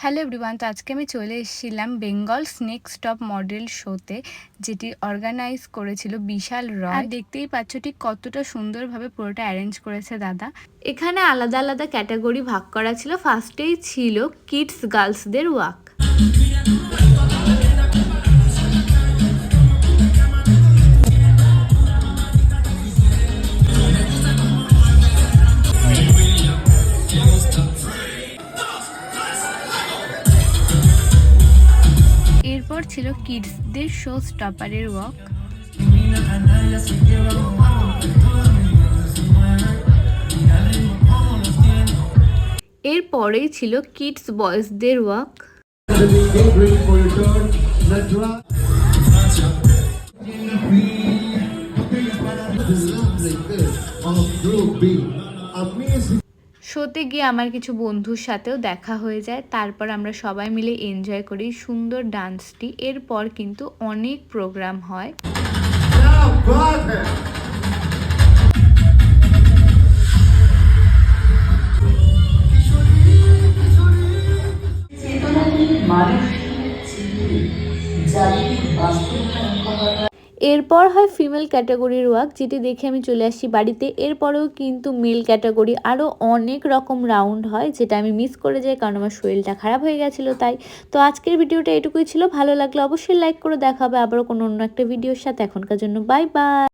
Hello everyone, তো আজকে আমি চলে এসেছিলাম বেঙ্গল নেক্সট টপ মডেল শোতে, যেটি অর্গানাইজ করেছিল বিশাল রয়। আর দেখতেই পাচ্ছ ঠিক কতটা সুন্দরভাবে পুরোটা অ্যারেঞ্জ করেছে দাদা। এখানে আলাদা আলাদা ক্যাটাগরি ভাগ করা ছিল। ফার্স্টেই ছিল কিডস গার্লসদের ওয়াক। এরপর ছিল কিডসদের শো স্টপারের ওয়াক। এরপরেই ছিল কিডস বয়েজদের ওয়াক। শোতে গিয়ে আমার কিছু বন্ধুর সাথেও দেখা হয়ে যায়। তারপর আমরা সবাই মিলে এনজয় করি সুন্দর ডান্সটি। এরপর কিন্তু অনেক প্রোগ্রাম হয়। এরপর হয় ফিমেল ক্যাটাগরির ওয়াক, যেটি দেখে আমি চলে আসি বাড়িতে। এরপরেও কিন্তু মেল ক্যাটাগরি আরও অনেক রকম রাউন্ড হয়, যেটা আমি মিস করে যাই কারণ আমার শরীরটা খারাপ হয়ে গেছিলো তাই। তো আজকের ভিডিওটা এটুকুই ছিল। ভালো লাগলে অবশ্যই লাইক করে দেখা হবে আবারও কোনো অন্য একটা ভিডিওর সাথে। এখনকার জন্য বাই বাই।